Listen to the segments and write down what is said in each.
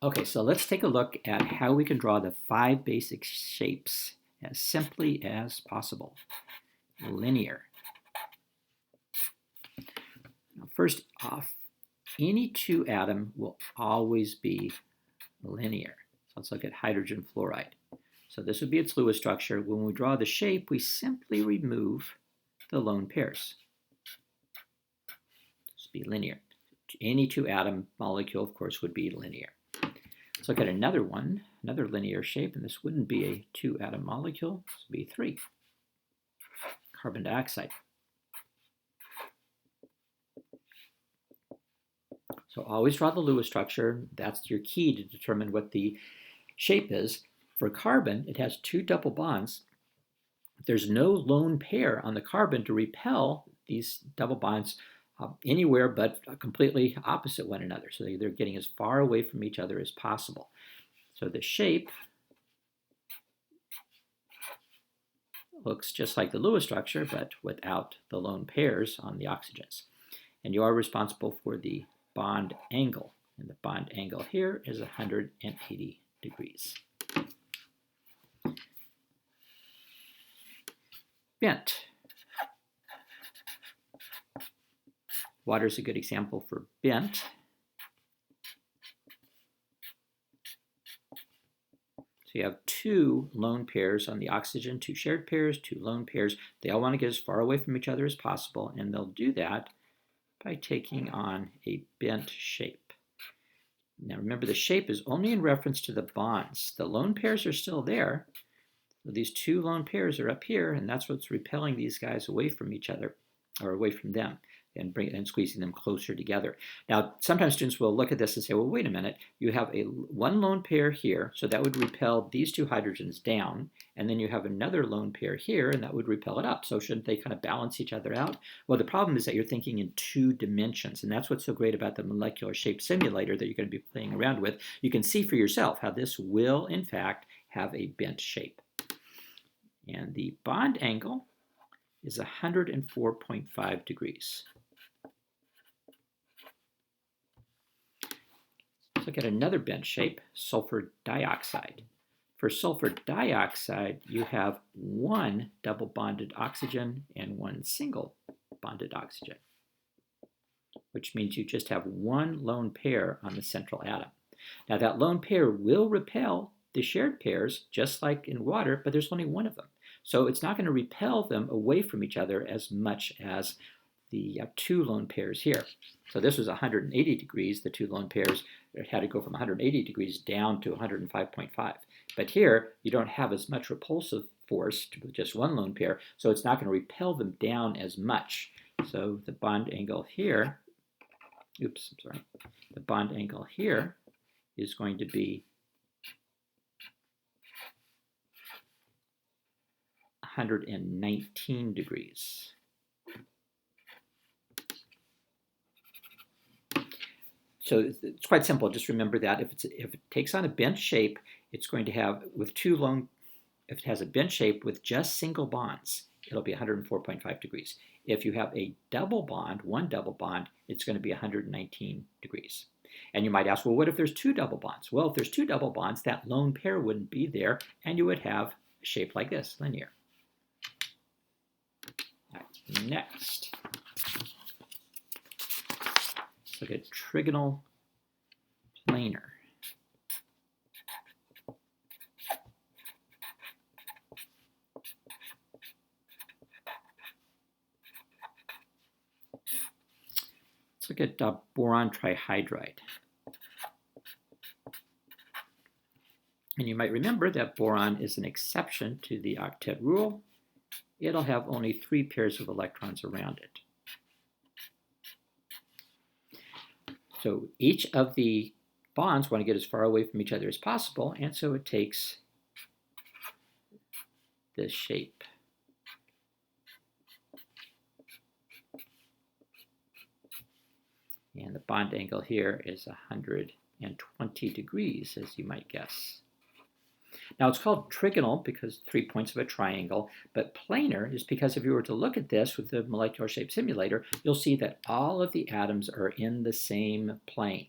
Okay, so let's take a look at how we can draw the 5 basic shapes as simply as possible. Linear. Now, first off, any 2 atom will always be linear. So let's look at hydrogen fluoride. So this would be its Lewis structure. When we draw the shape, we simply remove the lone pairs. This would be linear. Any 2 atom molecule, of course, would be linear. Let's look at another one, another linear shape, and this wouldn't be a 2 atom molecule, this would be 3. Carbon dioxide. So always draw the Lewis structure. That's your key to determine what the shape is. For carbon, it has 2 double bonds. There's no lone pair on the carbon to repel these double bonds anywhere but completely opposite one another. So they're getting as far away from each other as possible. So the shape looks just like the Lewis structure, but without the lone pairs on the oxygens. And you are responsible for the bond angle. And the bond angle here is 180 degrees. Bent. Water is a good example for bent. So you have 2 lone pairs on the oxygen, 2 shared pairs, 2 lone pairs. They all want to get as far away from each other as possible, and they'll do that by taking on a bent shape. Now remember, the shape is only in reference to the bonds. The lone pairs are still there. So these 2 lone pairs are up here, and that's what's repelling these guys away from each other, or away from them, and squeezing them closer together. Now, sometimes students will look at this and say, well, wait a minute, you have one lone pair here, so that would repel these 2 hydrogens down, and then you have another lone pair here, and that would repel it up. So shouldn't they kind of balance each other out? Well, the problem is that you're thinking in 2 dimensions, and that's what's so great about the molecular shape simulator that you're going to be playing around with. You can see for yourself how this will, in fact, have a bent shape. And the bond angle is 104.5 degrees. Let's look at another bent shape, sulfur dioxide. For sulfur dioxide, you have 1 double bonded oxygen and 1 single bonded oxygen, which means you just have 1 lone pair on the central atom. Now that lone pair will repel the shared pairs, just like in water, but there's only 1 of them. So it's not going to repel them away from each other as much as the 2 lone pairs here. So this was 180 degrees, the 2 lone pairs had to go from 180 degrees down to 105.5. But here, you don't have as much repulsive force with just 1 lone pair, so it's not going to repel them down as much. So the bond angle here, the bond angle here is going to be 119 degrees. So it's quite simple. Just remember that if it takes on a bent shape, it's going to have if it has a bent shape with just single bonds, it'll be 104.5 degrees. If you have a double bond, 1 double bond, it's going to be 119 degrees. And you might ask, well, what if there's 2 double bonds? Well, if there's 2 double bonds, that lone pair wouldn't be there, and you would have a shape like this, linear. All right, next. Look at trigonal planar. Let's look at boron trihydride. And you might remember that boron is an exception to the octet rule. It'll have only 3 pairs of electrons around it. So each of the bonds want to get as far away from each other as possible, and so it takes this shape. And the bond angle here is 120 degrees, as you might guess. Now it's called trigonal because 3 points of a triangle, but planar is because if you were to look at this with the molecular shape simulator, you'll see that all of the atoms are in the same plane.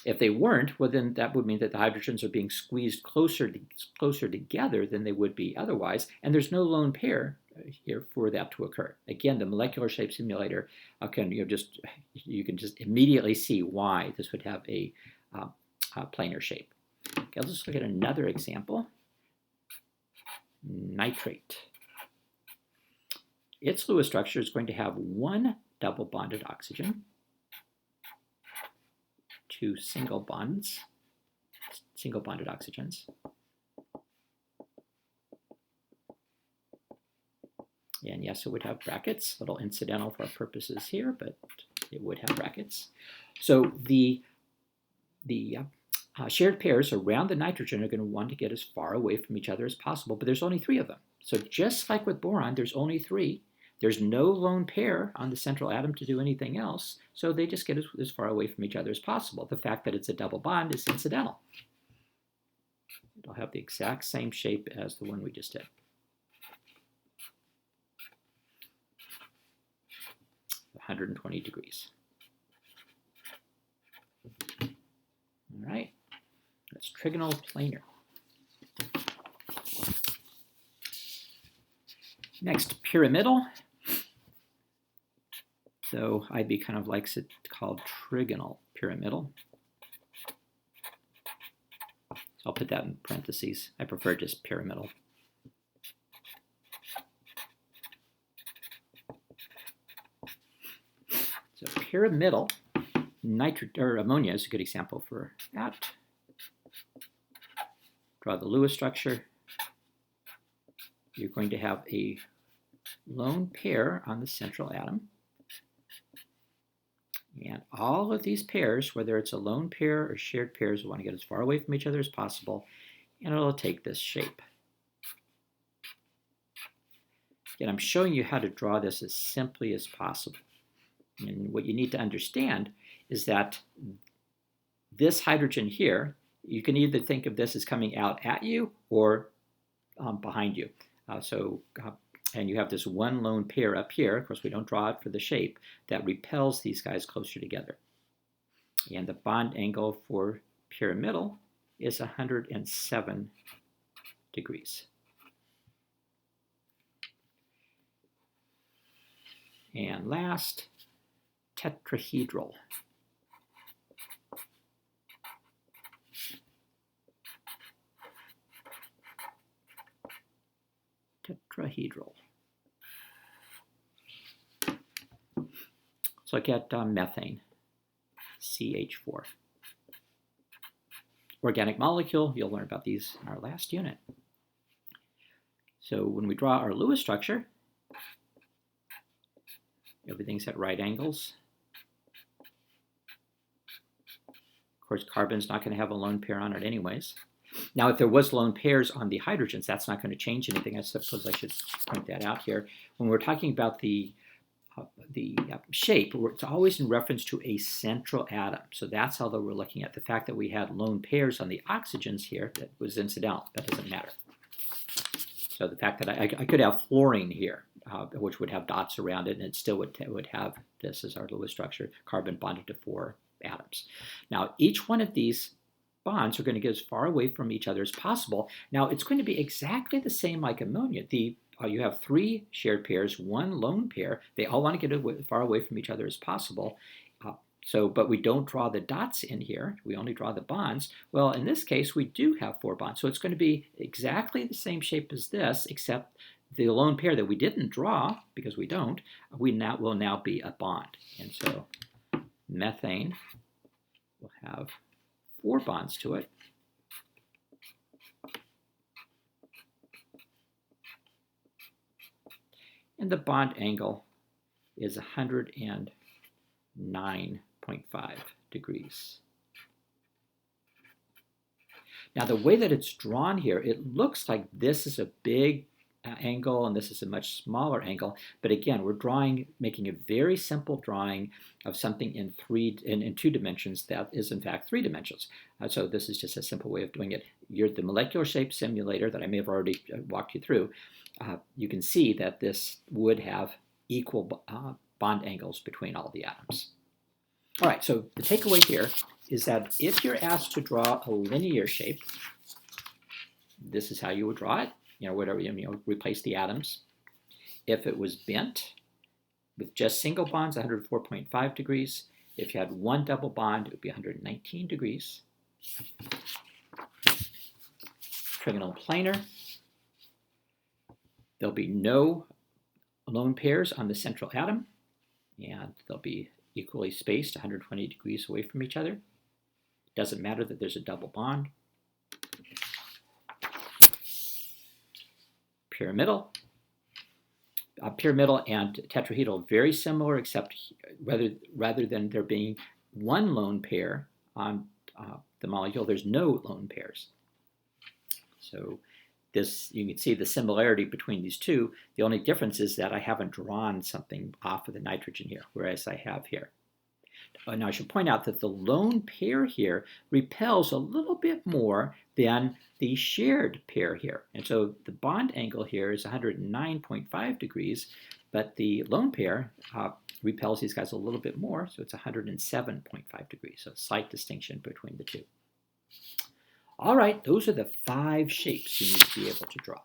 If they weren't, well, then that would mean that the hydrogens are being squeezed closer together than they would be otherwise, and there's no lone pair here for that to occur. Again, the molecular shape simulator you can just immediately see why this would have a planar shape. Okay, let's look at another example. Nitrate. Its Lewis structure is going to have one double bonded oxygen, two single bonded oxygens, and yes, it would have brackets, a little incidental for our purposes here, but it would have brackets. So the shared pairs around the nitrogen are going to want to get as far away from each other as possible, but there's only 3 of them. So just like with boron, there's only 3. There's no lone pair on the central atom to do anything else, so they just get as far away from each other as possible. The fact that it's a double bond is incidental. It'll have the exact same shape as the one we just did. (120 degrees). All right, that's trigonal planar. Next, pyramidal. So IB kind of likes it called trigonal pyramidal. So I'll put that in parentheses. I prefer just pyramidal. So pyramidal, ammonia is a good example for that. Draw the Lewis structure. You're going to have a lone pair on the central atom. And all of these pairs, whether it's a lone pair or shared pairs, will want to get as far away from each other as possible, and it'll take this shape. Again, I'm showing you how to draw this as simply as possible. And what you need to understand is that this hydrogen here, you can either think of this as coming out at you or behind you. And you have this one lone pair up here, of course we don't draw it for the shape, that repels these guys closer together. And the bond angle for pyramidal is 107 degrees. And last, tetrahedral. Tetrahedral. So look at methane, CH4. Organic molecule, you'll learn about these in our last unit. So when we draw our Lewis structure, everything's at right angles. Of course, carbon's not going to have a lone pair on it anyways. Now, if there was lone pairs on the hydrogens, that's not going to change anything. I suppose I should point that out here. When we're talking about the shape, it's always in reference to a central atom. So that's how we're looking at the fact that we had lone pairs on the oxygens here, that was incidental. That doesn't matter. So the fact that I could have fluorine here, which would have dots around it, and it still would have this as our Lewis structure, carbon bonded to 4 atoms. Now, each one of these bonds are going to get as far away from each other as possible. Now, it's going to be exactly the same like ammonia. You have 3 shared pairs, 1 lone pair. They all want to get as far away from each other as possible. But we don't draw the dots in here. We only draw the bonds. Well, in this case, we do have 4 bonds. So it's going to be exactly the same shape as this, except the lone pair that we didn't draw, because we don't, will now be a bond. And so methane will have 4 bonds to it. And the bond angle is 109.5 degrees. Now, the way that it's drawn here, it looks like this is a big angle and this is a much smaller angle. But again, we're making a very simple drawing of something in 2 dimensions that is in fact 3 dimensions. So this is just a simple way of doing it. The molecular shape simulator that I may have already walked you through, you can see that this would have equal bond angles between all the atoms. All right, so the takeaway here is that if you're asked to draw a linear shape, this is how you would draw it. Whatever, replace the atoms. If it was bent with just single bonds, 104.5 degrees. If you had one double bond, it would be 119 degrees. Trigonal planar. There'll be no lone pairs on the central atom, and they'll be equally spaced 120 degrees away from each other. It doesn't matter that there's a double bond. Pyramidal. Pyramidal and tetrahedral, very similar, except rather than there being one lone pair on the molecule, there's no lone pairs. So this, you can see the similarity between these two. The only difference is that I haven't drawn something off of the nitrogen here, whereas I have here. Now I should point out that the lone pair here repels a little bit more than the shared pair here. And so the bond angle here is 109.5 degrees, but the lone pair repels these guys a little bit more, so it's 107.5 degrees. So a slight distinction between the two. All right, those are the 5 shapes you need to be able to draw.